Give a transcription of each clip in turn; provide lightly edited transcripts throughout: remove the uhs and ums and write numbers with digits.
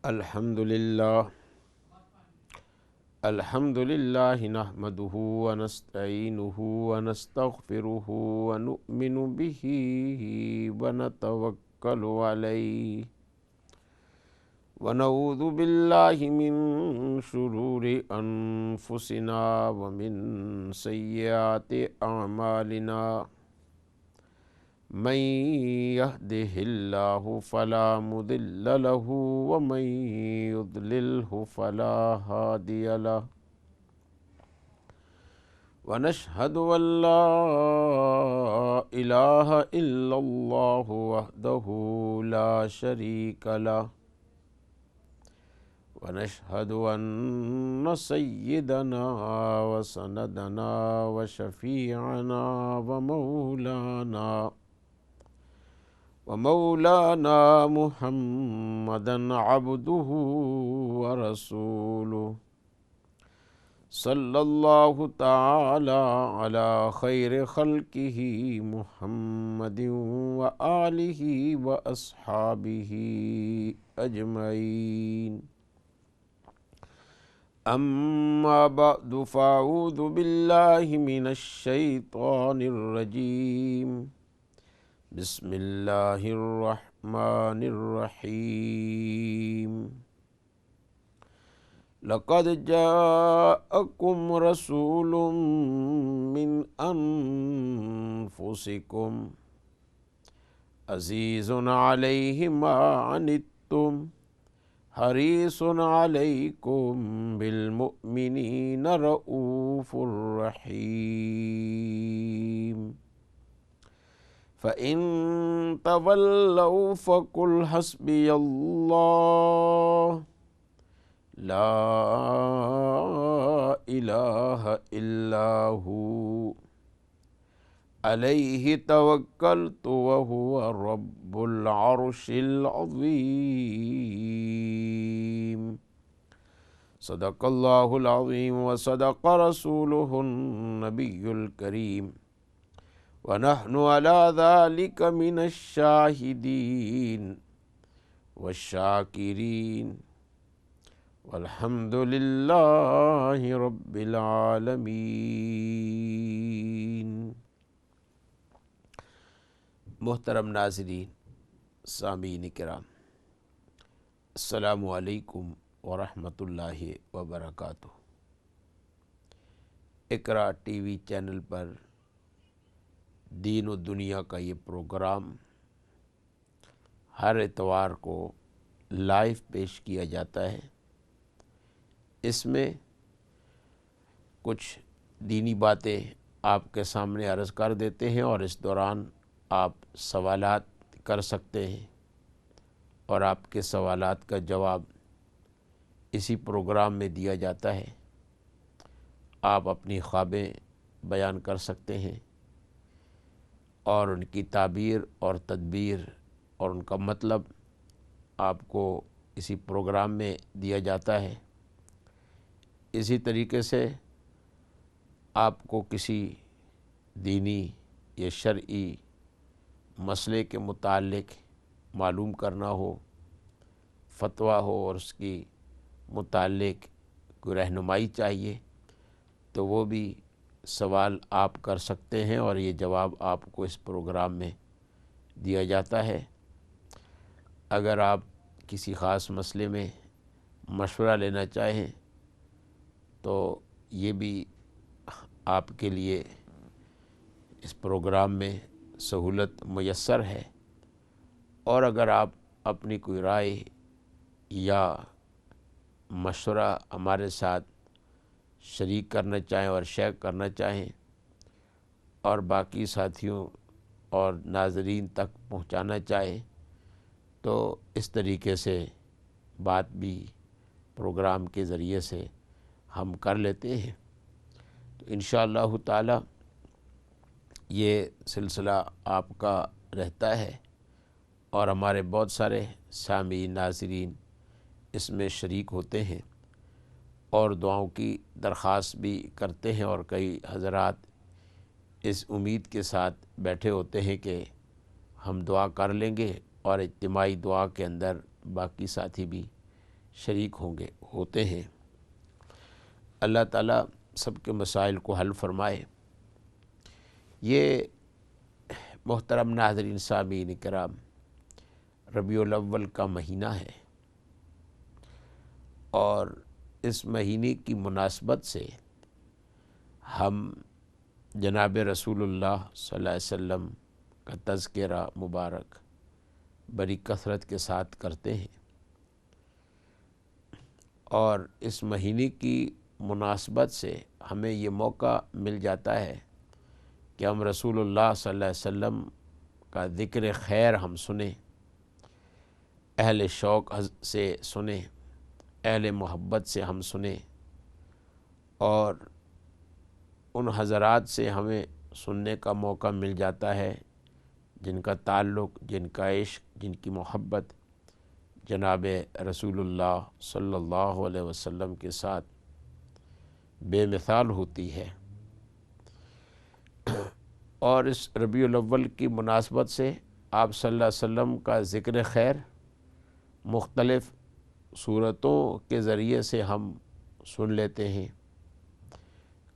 الحمد للہ نحمدہ ونستعینہ ونستغفرہ ونؤمن بہ ونتوکل علیہ ونعوذ باللہ من شرور انفسنا ومن سیئات اعمالنا من یہدہ اللہ فلا مضل لہ ومن یضللہ فلا ہادی لہ ونشہد ان لا الہ الا اللہ وحدہ لا شریک لہ ونشہد ان سیدنا وسندنا وشفیعنا ومولانا محمدا عبدہ ورسولہ صلی اللہ تعالی علی خیر خلقہ محمد وآلہ واصحابہ اجمعین اما بعد فاعوذ باللہ من الشیطان الرجیم بسم اللہ الرحمن الرحیم لقد جاءکم رسول من انفسکم عزیز علیہ ما عنتم حریص علیکم بالمؤمنین رؤوف رحیم فَإِن تَوَلَّوْا فَقُلْ حَسْبِيَ اللَّهُ لَا إِلَٰهَ إِلَّا هُوَ عَلَيْهِ تَوَكَّلْتُ وَهُوَ رَبُّ الْعَرْشِ الْعَظِيمِ صدق اللہ العظیم وصدق رسولہ النبی الکریم ونحن على ذلك من الشاہدین والشاکرین والحمد للہ رب العالمین۔ محترم ناظرین، سامعین کرام، السلام علیکم ورحمۃ اللہ وبرکاتہ۔ اقرا ٹی وی چینل پر دین و دنیا کا یہ پروگرام ہر اتوار کو لائیو پیش کیا جاتا ہے۔ اس میں کچھ دینی باتیں آپ کے سامنے عرض کر دیتے ہیں اور اس دوران آپ سوالات کر سکتے ہیں اور آپ کے سوالات کا جواب اسی پروگرام میں دیا جاتا ہے۔ آپ اپنی خوابیں بیان کر سکتے ہیں اور ان کی تعبیر اور تدبیر اور ان کا مطلب آپ کو اسی پروگرام میں دیا جاتا ہے۔ اسی طریقے سے آپ کو کسی دینی یا شرعی مسئلے کے متعلق معلوم کرنا ہو، فتویٰ ہو اور اس کی متعلق کوئی رہنمائی چاہیے تو وہ بھی سوال آپ کر سکتے ہیں اور یہ جواب آپ کو اس پروگرام میں دیا جاتا ہے۔ اگر آپ کسی خاص مسئلے میں مشورہ لینا چاہیں تو یہ بھی آپ کے لیے اس پروگرام میں سہولت میسر ہے، اور اگر آپ اپنی کوئی رائے یا مشورہ ہمارے ساتھ شریک کرنا چاہیں اور شیئر کرنا چاہیں اور باقی ساتھیوں اور ناظرین تک پہنچانا چاہیں تو اس طریقے سے بات بھی پروگرام کے ذریعے سے ہم کر لیتے ہیں۔ تو انشاءاللہ تعالی یہ سلسلہ آپ کا رہتا ہے اور ہمارے بہت سارے سامعین ناظرین اس میں شریک ہوتے ہیں اور دعاؤں کی درخواست بھی کرتے ہیں، اور کئی حضرات اس امید کے ساتھ بیٹھے ہوتے ہیں کہ ہم دعا کر لیں گے، اور اجتماعی دعا کے اندر باقی ساتھی بھی شریک ہوتے ہیں۔ اللہ تعالیٰ سب کے مسائل کو حل فرمائے۔ یہ محترم ناظرین سامعین کرام، ربیع الاول کا مہینہ ہے، اور اس مہینے کی مناسبت سے ہم جناب رسول اللہ صلی اللہ علیہ وسلم کا تذکرہ مبارک بڑی کثرت کے ساتھ کرتے ہیں، اور اس مہینے کی مناسبت سے ہمیں یہ موقع مل جاتا ہے کہ ہم رسول اللہ صلی اللہ علیہ وسلم کا ذکر خیر ہم سنیں، اہل شوق سے سنیں، اہل محبت سے ہم سنیں، اور ان حضرات سے ہمیں سننے کا موقع مل جاتا ہے جن کا تعلق، جن کا عشق، جن کی محبت جناب رسول اللہ صلی اللہ علیہ وسلم کے ساتھ بے مثال ہوتی ہے۔ اور اس ربیع الاول کی مناسبت سے آپ صلی اللہ علیہ وسلم کا ذکر خیر مختلف صورتوں کے ذریعے سے ہم سن لیتے ہیں۔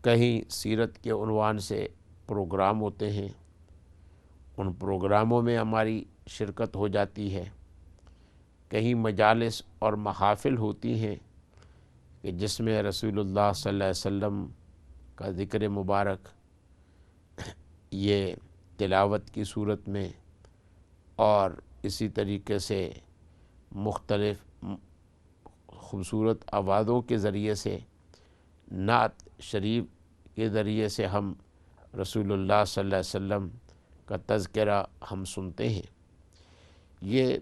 کہیں سیرت کے عنوان سے پروگرام ہوتے ہیں، ان پروگراموں میں ہماری شرکت ہو جاتی ہے۔ کہیں مجالس اور محافل ہوتی ہیں کہ جس میں رسول اللہ صلی اللہ علیہ وسلم کا ذکر مبارک یہ تلاوت کی صورت میں اور اسی طریقے سے مختلف خوبصورت آوازوں کے ذریعے سے، نعت شریف کے ذریعے سے ہم رسول اللہ صلی اللہ علیہ وسلم کا تذکرہ ہم سنتے ہیں۔ یہ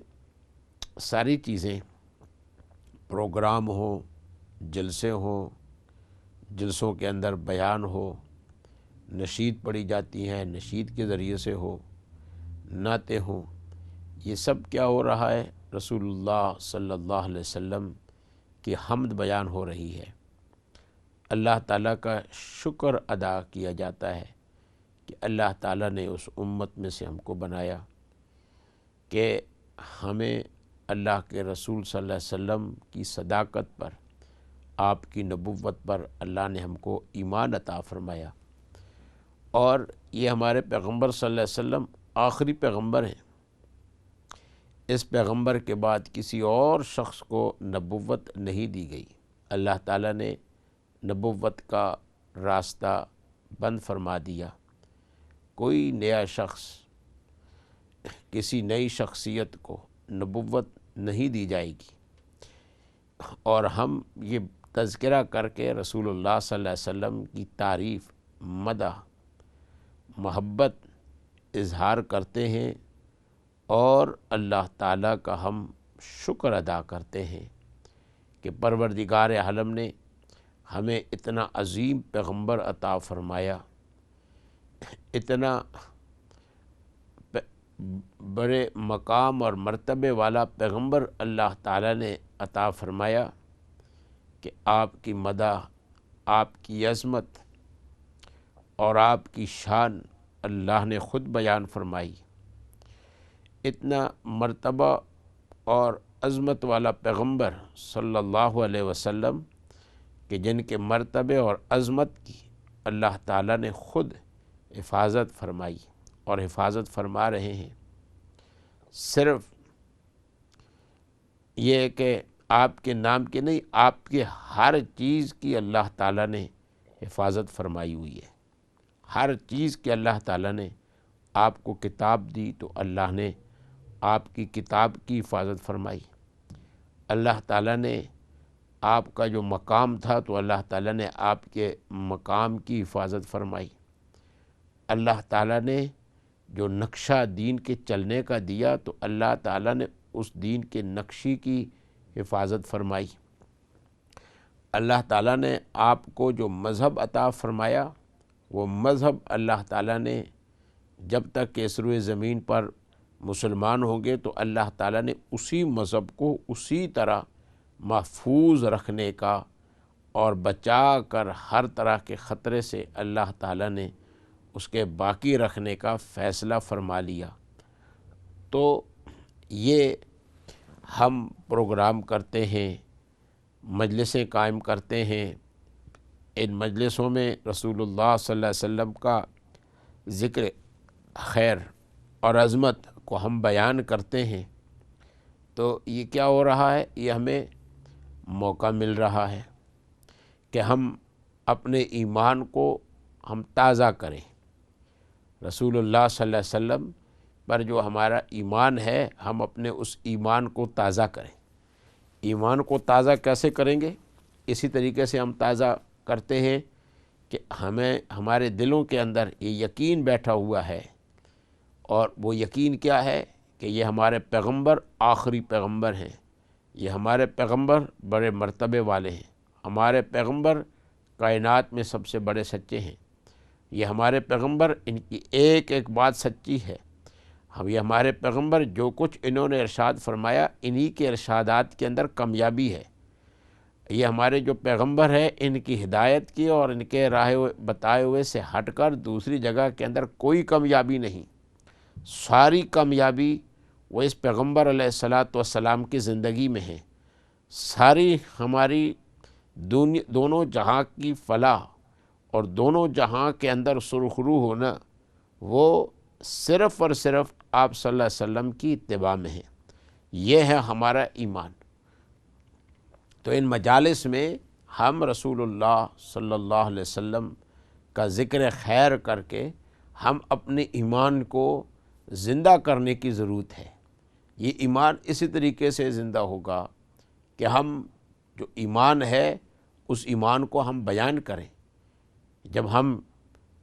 ساری چیزیں، پروگرام ہوں، جلسے ہوں، جلسوں کے اندر بیان ہو، نشید پڑھی جاتی ہیں، نشید کے ذریعے سے ہو، نعتیں ہوں، یہ سب کیا ہو رہا ہے؟ رسول اللہ صلی اللہ علیہ وسلم کی حمد بیان ہو رہی ہے۔ اللہ تعالیٰ کا شکر ادا کیا جاتا ہے کہ اللہ تعالیٰ نے اس امت میں سے ہم کو بنایا کہ ہمیں اللہ کے رسول صلی اللہ علیہ وسلم کی صداقت پر، آپ کی نبوت پر اللہ نے ہم کو ایمان عطا فرمایا، اور یہ ہمارے پیغمبر صلی اللہ علیہ وسلم آخری پیغمبر ہیں۔ اس پیغمبر کے بعد کسی اور شخص کو نبوت نہیں دی گئی۔ اللہ تعالیٰ نے نبوت کا راستہ بند فرما دیا۔ کوئی نیا شخص، کسی نئی شخصیت کو نبوت نہیں دی جائے گی، اور ہم یہ تذکرہ کر کے رسول اللہ صلی اللہ علیہ وسلم کی تعریف، مدح، محبت اظہار کرتے ہیں، اور اللہ تعالیٰ کا ہم شکر ادا کرتے ہیں کہ پروردگار عالم نے ہمیں اتنا عظیم پیغمبر عطا فرمایا، اتنا بڑے مقام اور مرتبے والا پیغمبر اللہ تعالیٰ نے عطا فرمایا کہ آپ کی مدح، آپ کی عظمت اور آپ کی شان اللہ نے خود بیان فرمائی۔ اتنا مرتبہ اور عظمت والا پیغمبر صلی اللہ علیہ وسلم کہ جن کے مرتبے اور عظمت کی اللہ تعالیٰ نے خود حفاظت فرمائی اور حفاظت فرما رہے ہیں۔ صرف یہ کہ آپ کے نام کے نہیں، آپ کے ہر چیز کی اللہ تعالیٰ نے حفاظت فرمائی ہوئی ہے۔ ہر چیز کی اللہ تعالیٰ نے، آپ کو کتاب دی تو اللہ نے آپ کی کتاب کی حفاظت فرمائی۔ اللہ تعالیٰ نے آپ کا جو مقام تھا تو اللہ تعالیٰ نے آپ کے مقام کی حفاظت فرمائی۔ اللہ تعالیٰ نے جو نقشہ دین کے چلنے کا دیا تو اللہ تعالیٰ نے اس دین کے نقشے کی حفاظت فرمائی۔ اللہ تعالیٰ نے آپ کو جو مذہب عطا فرمایا، وہ مذہب اللہ تعالیٰ نے جب تک کہ اس روئے زمین پر مسلمان ہوں گے تو اللہ تعالیٰ نے اسی مذہب کو اسی طرح محفوظ رکھنے کا اور بچا کر ہر طرح کے خطرے سے اللہ تعالیٰ نے اس کے باقی رکھنے کا فیصلہ فرما لیا۔ تو یہ ہم پروگرام کرتے ہیں، مجلسیں قائم کرتے ہیں، ان مجلسوں میں رسول اللہ صلی اللہ علیہ وسلم کا ذکر خیر اور عظمت کو ہم بیان کرتے ہیں، تو یہ کیا ہو رہا ہے؟ یہ ہمیں موقع مل رہا ہے کہ ہم اپنے ایمان کو ہم تازہ کریں۔ رسول اللہ صلی اللہ علیہ وسلم پر جو ہمارا ایمان ہے، ہم اپنے اس ایمان کو تازہ کریں۔ ایمان کو تازہ کیسے کریں گے؟ اسی طریقے سے ہم تازہ کرتے ہیں کہ ہمیں ہمارے دلوں کے اندر یہ یقین بیٹھا ہوا ہے، اور وہ یقین کیا ہے کہ یہ ہمارے پیغمبر آخری پیغمبر ہیں، یہ ہمارے پیغمبر بڑے مرتبے والے ہیں، ہمارے پیغمبر کائنات میں سب سے بڑے سچے ہیں، یہ ہمارے پیغمبر، ان کی ایک ایک بات سچی ہے، یہ ہمارے پیغمبر جو کچھ انہوں نے ارشاد فرمایا انہی کے ارشادات کے اندر کامیابی ہے، یہ ہمارے جو پیغمبر ہے ان کی ہدایت کی اور ان کے راہ بتائے ہوئے سے ہٹ کر دوسری جگہ کے اندر کوئی کامیابی نہیں، ساری کامیابی وہ اس پیغمبر علیہ الصلاۃ والسلام کی زندگی میں ہے۔ ساری ہماری دونوں جہاں کی فلاح اور دونوں جہاں کے اندر سرخرو ہونا وہ صرف اور صرف آپ صلی اللہ علیہ وسلم کی اتباع میں ہے، یہ ہے ہمارا ایمان۔ تو ان مجالس میں ہم رسول اللہ صلی اللہ علیہ وسلم کا ذکر خیر کر کے ہم اپنے ایمان کو زندہ کرنے کی ضرورت ہے۔ یہ ایمان اسی طریقے سے زندہ ہوگا کہ ہم جو ایمان ہے اس ایمان کو ہم بیان کریں۔ جب ہم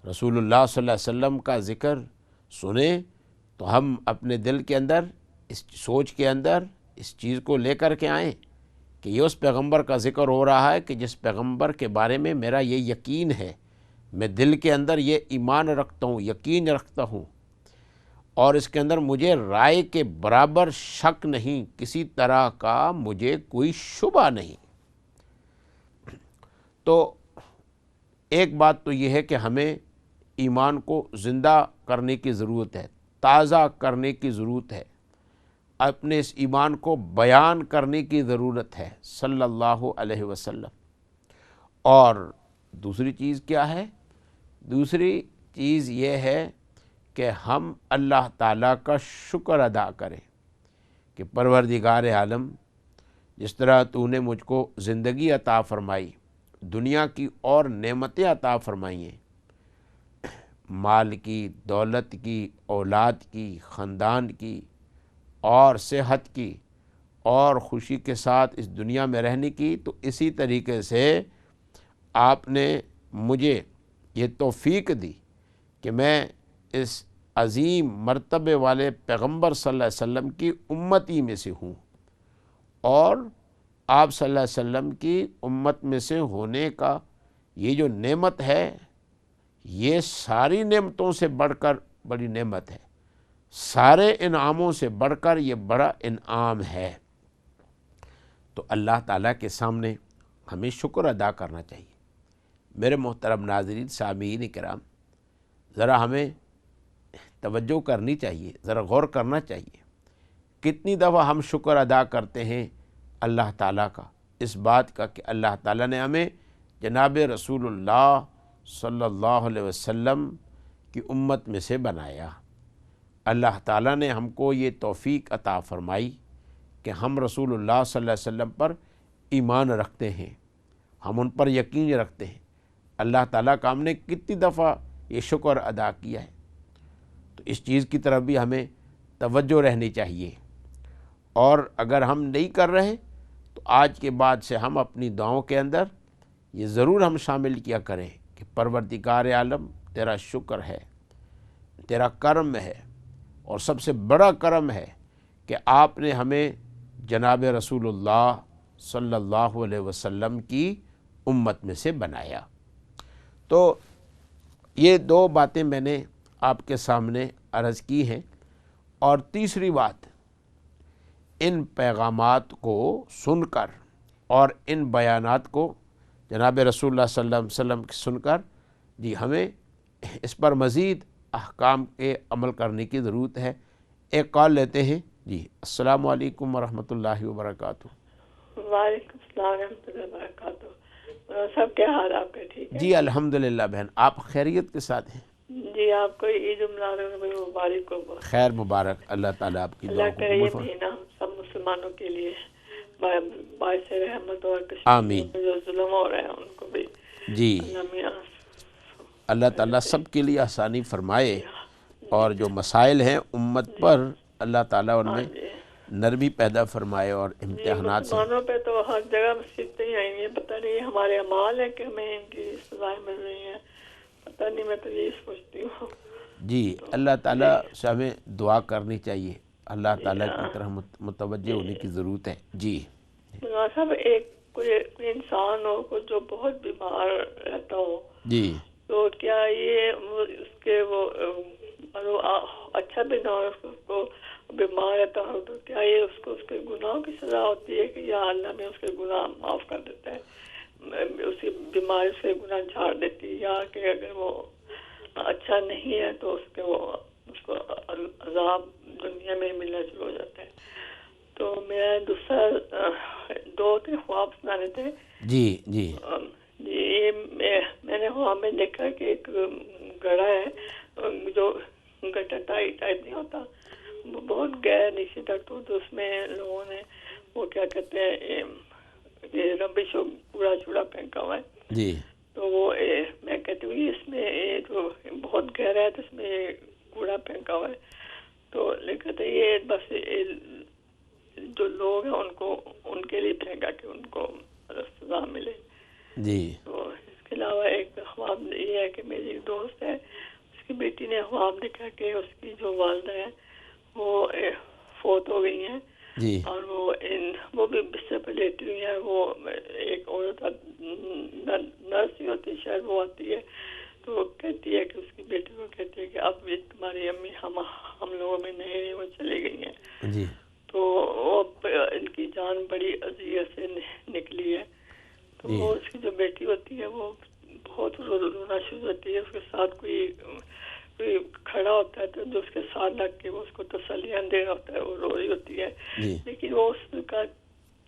رسول اللہ صلی اللہ علیہ وسلم کا ذکر سنیں تو ہم اپنے دل کے اندر، اس سوچ کے اندر اس چیز کو لے کر کے آئیں کہ یہ اس پیغمبر کا ذکر ہو رہا ہے کہ جس پیغمبر کے بارے میں میرا یہ یقین ہے، میں دل کے اندر یہ ایمان رکھتا ہوں، یقین رکھتا ہوں، اور اس کے اندر مجھے رائے کے برابر شک نہیں، کسی طرح کا مجھے کوئی شبہ نہیں۔ تو ایک بات تو یہ ہے کہ ہمیں ایمان کو زندہ کرنے کی ضرورت ہے، تازہ کرنے کی ضرورت ہے، اپنے اس ایمان کو بیان کرنے کی ضرورت ہے صلی اللہ علیہ وسلم۔ اور دوسری چیز کیا ہے؟ دوسری چیز یہ ہے کہ ہم اللہ تعالیٰ کا شکر ادا کریں کہ پروردگار عالم، جس طرح تو نے مجھ کو زندگی عطا فرمائی، دنیا کی اور نعمتیں عطا فرمائی ہیں، مال کی، دولت کی، اولاد کی، خاندان کی اور صحت کی اور خوشی کے ساتھ اس دنیا میں رہنے کی، تو اسی طریقے سے آپ نے مجھے یہ توفیق دی کہ میں اس عظیم مرتبے والے پیغمبر صلی اللہ علیہ وسلم کی امتی میں سے ہوں، اور آپ صلی اللہ علیہ وسلم کی امت میں سے ہونے کا یہ جو نعمت ہے، یہ ساری نعمتوں سے بڑھ کر بڑی نعمت ہے، سارے انعاموں سے بڑھ کر یہ بڑا انعام ہے۔ تو اللہ تعالیٰ کے سامنے ہمیں شکر ادا کرنا چاہیے۔ میرے محترم ناظرین، سامعین کرام، ذرا ہمیں توجہ کرنی چاہیے، ذرا غور کرنا چاہیے، کتنی دفعہ ہم شکر ادا کرتے ہیں اللہ تعالیٰ کا، اس بات کا کہ اللہ تعالیٰ نے ہمیں جناب رسول اللہ صلی اللہ علیہ وسلم کی امت میں سے بنایا، اللہ تعالیٰ نے ہم کو یہ توفیق عطا فرمائی کہ ہم رسول اللہ صلی اللہ علیہ وسلم پر ایمان رکھتے ہیں، ہم ان پر یقین رکھتے ہیں۔ اللہ تعالیٰ کا ہم نے کتنی دفعہ یہ شکر ادا کیا ہے، تو اس چیز کی طرف بھی ہمیں توجہ رہنی چاہیے، اور اگر ہم نہیں کر رہے تو آج کے بعد سے ہم اپنی دعاؤں کے اندر یہ ضرور ہم شامل کیا کریں کہ پروردگار عالم، تیرا شکر ہے، تیرا کرم ہے، اور سب سے بڑا کرم ہے کہ آپ نے ہمیں جناب رسول اللہ صلی اللہ علیہ وسلم کی امت میں سے بنایا۔ تو یہ دو باتیں میں نے آپ کے سامنے عرض کی ہیں، اور تیسری بات، ان پیغامات کو سن کر اور ان بیانات کو جناب رسول اللہ صلی اللہ علیہ وسلم کی سن کر جی ہمیں اس پر مزید احکام کے عمل کرنے کی ضرورت ہے۔ ایک کال لیتے ہیں۔ جی السلام علیکم ورحمۃ اللہ وبرکاتہ۔ وعلیکم السلام ورحمۃ اللہ وبرکاتہ. سب کیا حال آپ کا؟ ٹھیک ہے جی الحمدللہ بہن، آپ خیریت کے ساتھ ہیں؟ جی. آپ کو عید مبارک ہو. خیر مبارک، اللہ تعالیٰ آپ کی اللہ دعاؤں کو کرے قبول یہ فرمائے. مہینہ سب مسلمانوں کے لیے باعث رحمت، اور آمین. کشمیر میں جو ظلم ہو رہا ہے ان کو بھی جی اللہ میاں اللہ تعالیٰ سب کے لیے آسانی فرمائے، جی اور جو مسائل ہیں امت جی. پر اللہ تعالیٰ ان ہاں میں جی نرمی پیدا فرمائے، اور جی. امتحانات سے. مسلمانوں پہ تو ہر جگہ مصیبتیں ہی آئی ہیں. پتہ نہیں ہمارے اعمال ہیں کہ ہمیں ان کی سزائیں مل رہی ہیں، پتہ نہیں. میں تو یہی سوچتی ہوں. جی اللہ تعالیٰ سے ہمیں دعا کرنی چاہیے، اللہ جی تعالیٰ کی ہاں طرح متوجہ جی. ہونے کی ضرورت ہے. جی سب کوئی انسان ہو کو جو بہت بیمار رہتا ہو، جی تو کیا یہ اس کے وہ اچھا بھی نہ ہو، اس کو بیمار رہتا ہو، تو کیا یہ اس کو اس کے گناہوں کی سزا ہوتی ہے کہ یا اللہ میں اس کے گناہ معاف کر دیتا ہے، اسی بیماری سے گناہ جھاڑ دیتی ہے، یا کہ اگر وہ اچھا نہیں ہے تو اس کو عذاب دنیا میں ملنا شروع ہو جاتا ہے. تو میرا دوسرا دو خواب سنانے تھے. جی جی یہ میں نے خواب میں دیکھا کہ ایک گڑھا ہے جو گٹا ٹائپ نہیں ہوتا، وہ بہت گہرا نیچے تک، تو اس میں لوگوں نے وہ کیا کہتے ہیں یہ ربش کوڑا چوڑا پھینکا ہوا ہے. جی تو وہ میں کہتی ہوں اس میں جو بہت گہرا ہے تو اس میں کوڑا پھینکا ہوا ہے. تو لیکن یہ بس جو لوگ ہیں ان کے لیے پھینکا کہ ان کو سزا ملے. جی تو اس کے علاوہ ایک خواب یہ ہے کہ میری ایک دوست ہے، اس کی بیٹی نے خواب دیکھا کہ اس کی جو والدہ ہے وہ فوت ہو گئی ہیں، جی اور وہ بھی بستر پہ لیٹی ہوئی ہیں. وہ ایک عورت نرس ہی ہوتی ہے شاید، وہ آتی ہے تو وہ کہتی ہے کہ اس کی بیٹی کو کہتی ہے کہ اب یہ تمہاری امی ہم لوگوں میں نہیں رہی، وہ چلی گئی ہیں. جی تو ان کی جان بڑی اذیت سے نکلی ہے. تو جی وہ اس کی جو بیٹی ہوتی ہے وہ بہت رونا شروع ہوتی ہے. اس کے ساتھ کوئی کھڑا ہوتا ہے تو جو اس کے ساتھ لگ کے وہ اس کو تسلیاں دے رہا ہوتا ہے، وہ رو رہی ہوتی ہے، جی لیکن وہ اس کا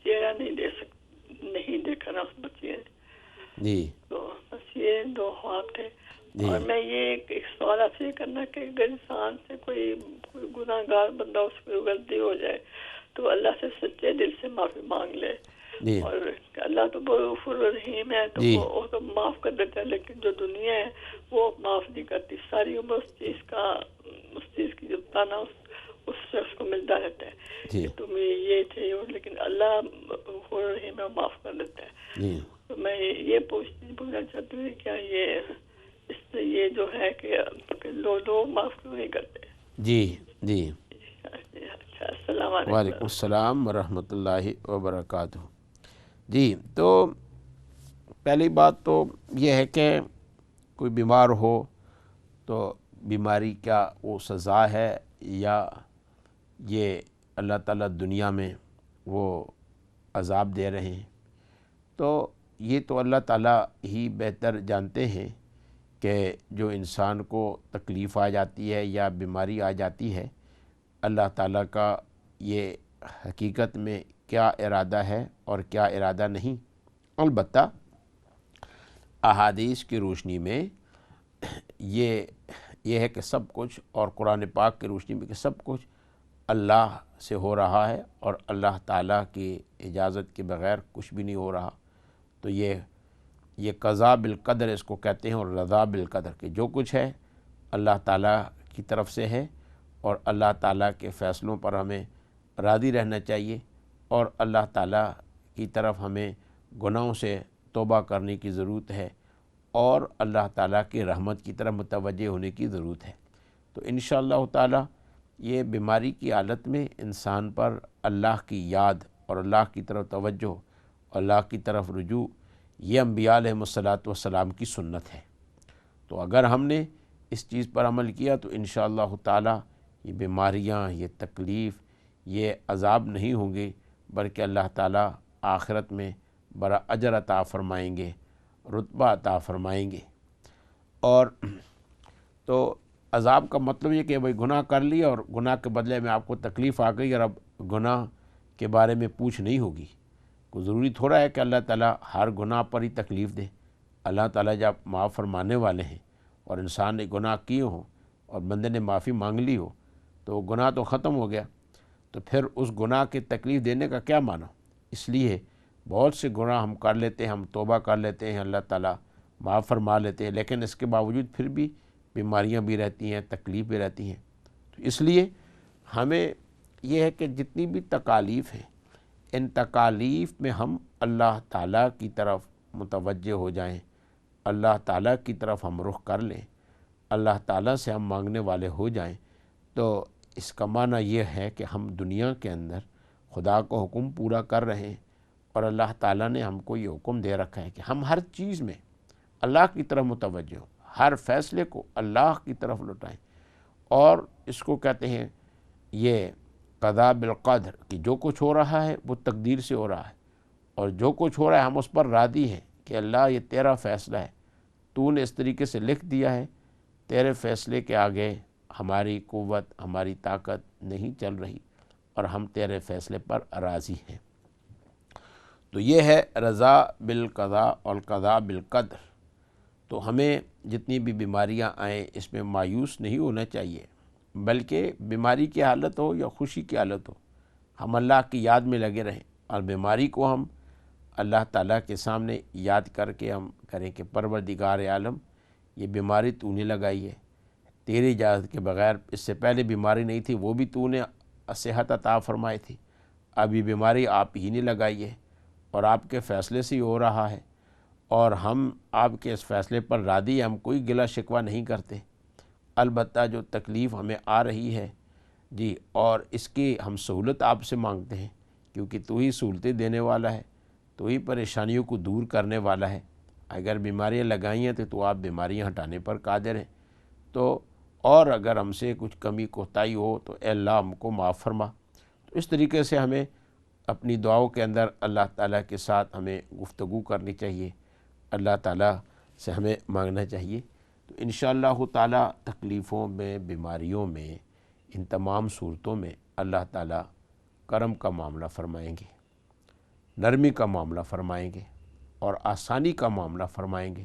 چہرہ نہیں دیکھا نا اس بچی نے. جی تو بس یہ دو خواب تھے. جی اور میں یہ ایک سوال آپ سے کرنا کہ اگر انسان سے کوئی گناہ گار بندہ اس پہ غلطی ہو جائے تو اللہ سے سچے دل سے معافی مانگ لے، جی اور اللہ تو بہت غفور رحیم ہے، تو جی وہ تو معاف کر دیتا ہے، لیکن جو دنیا ہے وہ معاف نہیں کرتی. ساری عمر اس چیز کی جو تانا اس شخص کو ملتا رہتا ہے جی کہ تم یہ تھے، لیکن اللہ غفور رحیم ہے، معاف کر دیتا ہے. جی تو میں یہ پوچھنا چاہتی ہوں کیا اس سے یہ جو ہے کہ لوگ معاف کیوں نہیں کرتے؟ جی جی اچھا، السلام علیکم. وعلیکم السلام ورحمۃ اللہ وبرکاتہ. جی تو پہلی بات تو یہ ہے کہ کوئی بیمار ہو تو بیماری کیا وہ سزا ہے یا یہ اللہ تعالیٰ دنیا میں وہ عذاب دے رہے ہیں؟ تو یہ تو اللہ تعالیٰ ہی بہتر جانتے ہیں کہ جو انسان کو تکلیف آ جاتی ہے یا بیماری آ جاتی ہے، اللہ تعالیٰ کا یہ حقیقت میں کیا ارادہ ہے اور کیا ارادہ نہیں. البتہ احادیث کی روشنی میں یہ ہے کہ سب کچھ، اور قرآن پاک کی روشنی میں کہ سب کچھ اللہ سے ہو رہا ہے، اور اللہ تعالیٰ کی اجازت کے بغیر کچھ بھی نہیں ہو رہا. تو یہ قضاء بالقدر اس کو کہتے ہیں، اور رضا بالقدر، کہ جو کچھ ہے اللہ تعالیٰ کی طرف سے ہے، اور اللہ تعالیٰ کے فیصلوں پر ہمیں راضی رہنا چاہیے، اور اللہ تعالیٰ کی طرف ہمیں گناہوں سے توبہ کرنے کی ضرورت ہے، اور اللہ تعالیٰ کی رحمت کی طرف متوجہ ہونے کی ضرورت ہے. تو انشاءاللہ تعالیٰ یہ بیماری کی حالت میں انسان پر اللہ کی یاد اور اللہ کی طرف توجہ، اللہ کی طرف رجوع، یہ انبیاء علیہم السلام کی سنت ہے. تو اگر ہم نے اس چیز پر عمل کیا تو انشاءاللہ تعالیٰ یہ بیماریاں، یہ تکلیف، یہ عذاب نہیں ہوں گے، بلکہ اللہ تعالیٰ آخرت میں بڑا اجر عطا فرمائیں گے، رتبہ عطا فرمائیں گے. اور تو عذاب کا مطلب یہ کہ بھئی گناہ کر لیا اور گناہ کے بدلے میں آپ کو تکلیف آ گئی، اور اب گناہ کے بارے میں پوچھ نہیں ہوگی. کوئی ضروری تھوڑا ہے کہ اللہ تعالیٰ ہر گناہ پر ہی تکلیف دے۔ اللہ تعالیٰ جب معاف فرمانے والے ہیں اور انسان نے گناہ کیے ہوں اور بندے نے معافی مانگ لی ہو تو وہ گناہ تو ختم ہو گیا، تو پھر اس گناہ کی تکلیف دینے کا کیا معنی؟ اس لیے بہت سے گناہ ہم کر لیتے ہیں، ہم توبہ کر لیتے ہیں، اللہ تعالیٰ معاف فرما لیتے ہیں، لیکن اس کے باوجود پھر بھی بیماریاں بھی رہتی ہیں، تکلیف بھی رہتی ہیں۔ تو اس لیے ہمیں یہ ہے کہ جتنی بھی تکالیف ہیں، ان تکالیف میں ہم اللہ تعالیٰ کی طرف متوجہ ہو جائیں، اللہ تعالیٰ کی طرف ہم رخ کر لیں، اللہ تعالیٰ سے ہم مانگنے والے ہو جائیں، تو اس کا معنی یہ ہے کہ ہم دنیا کے اندر خدا کو حکم پورا کر رہے ہیں، اور اللہ تعالیٰ نے ہم کو یہ حکم دے رکھا ہے کہ ہم ہر چیز میں اللہ کی طرف متوجہ ہوں، ہر فیصلے کو اللہ کی طرف لوٹائیں، اور اس کو کہتے ہیں یہ قضاء بالقدر، کہ جو کچھ ہو رہا ہے وہ تقدیر سے ہو رہا ہے، اور جو کچھ ہو رہا ہے ہم اس پر راضی ہیں کہ اللہ یہ تیرا فیصلہ ہے، تو نے اس طریقے سے لکھ دیا ہے، تیرے فیصلے کے آگے ہماری قوت، ہماری طاقت نہیں چل رہی، اور ہم تیرے فیصلے پر راضی ہیں۔ تو یہ ہے رضا بالقضاء اور قضاء بالقدر۔ تو ہمیں جتنی بھی بیماریاں آئیں اس میں مایوس نہیں ہونا چاہیے، بلکہ بیماری کی حالت ہو یا خوشی کی حالت ہو، ہم اللہ کی یاد میں لگے رہیں، اور بیماری کو ہم اللہ تعالیٰ کے سامنے یاد کر کے ہم کریں کہ پروردگار عالم، یہ بیماری تو نے لگائی ہے، تیری اجازت کے بغیر، اس سے پہلے بیماری نہیں تھی وہ بھی تو نے صحت عطا فرمائی تھی، اب یہ بیماری آپ ہی نے لگائی ہے، اور آپ کے فیصلے سے ہی ہو رہا ہے، اور ہم آپ کے اس فیصلے پر راضی ہیں، ہم کوئی گلہ شکوہ نہیں کرتے۔ البتہ جو تکلیف ہمیں آ رہی ہے جی، اور اس کی ہم سہولت آپ سے مانگتے ہیں، کیونکہ تو ہی سہولتیں دینے والا ہے، تو ہی پریشانیوں کو دور کرنے والا ہے۔ اگر بیماریاں لگائی ہیں تو آپ بیماریاں ہٹانے پر قادر ہیں، تو اور اگر ہم سے کچھ کمی کوتاہی ہو تو اے اللہ ہم کو معاف فرما۔ تو اس طریقے سے ہمیں اپنی دعاؤں کے اندر اللہ تعالیٰ کے ساتھ ہمیں گفتگو کرنی چاہیے، اللہ تعالیٰ سے ہمیں مانگنا چاہیے۔ تو انشاءاللہ تعالیٰ تکلیفوں میں، بیماریوں میں، ان تمام صورتوں میں اللہ تعالیٰ کرم کا معاملہ فرمائیں گے، نرمی کا معاملہ فرمائیں گے، اور آسانی کا معاملہ فرمائیں گے،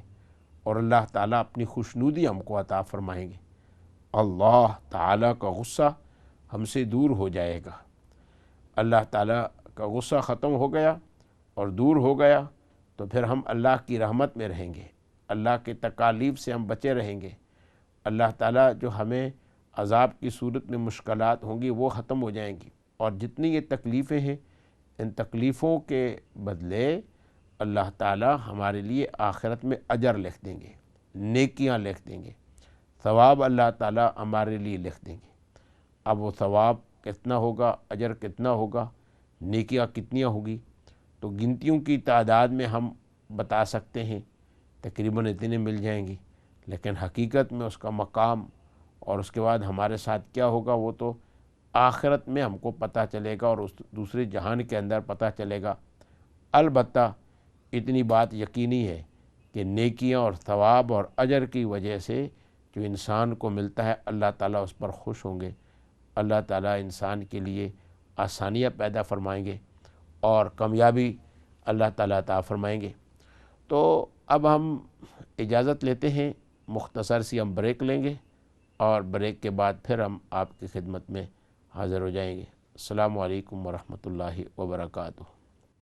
اور اللہ تعالیٰ اپنی خوشنودی ہم کو عطا فرمائیں گے۔ اللہ تعالیٰ کا غصہ ہم سے دور ہو جائے گا، اللہ تعالیٰ کا غصہ ختم ہو گیا اور دور ہو گیا تو پھر ہم اللہ کی رحمت میں رہیں گے، اللہ کے تکالیف سے ہم بچے رہیں گے، اللہ تعالیٰ جو ہمیں عذاب کی صورت میں مشکلات ہوں گی وہ ختم ہو جائیں گی، اور جتنی یہ تکلیفیں ہیں ان تکلیفوں کے بدلے اللہ تعالیٰ ہمارے لیے آخرت میں اجر لکھ دیں گے، نیکیاں لکھ دیں گے، ثواب اللہ تعالیٰ ہمارے لیے لکھ دیں گے۔ اب وہ ثواب کتنا ہوگا، اجر کتنا ہوگا، نیکیاں کتنیاں ہوگی، تو گنتیوں کی تعداد میں ہم بتا سکتے ہیں تقریباً اتنے مل جائیں گی، لیکن حقیقت میں اس کا مقام اور اس کے بعد ہمارے ساتھ کیا ہوگا وہ تو آخرت میں ہم کو پتہ چلے گا، اور اس دوسرے جہان کے اندر پتہ چلے گا۔ البتہ اتنی بات یقینی ہے کہ نیکیاں اور ثواب اور اجر کی وجہ سے جو انسان کو ملتا ہے اللہ تعالیٰ اس پر خوش ہوں گے، اللہ تعالیٰ انسان کے لیے آسانیاں پیدا فرمائیں گے اور کامیابی اللہ تعالیٰ عطا فرمائیں گے۔ تو اب ہم اجازت لیتے ہیں، مختصر سی ہم بریک لیں گے، اور بریک کے بعد پھر ہم آپ کی خدمت میں حاضر ہو جائیں گے۔ السلام علیکم ورحمۃ اللہ وبرکاتہ۔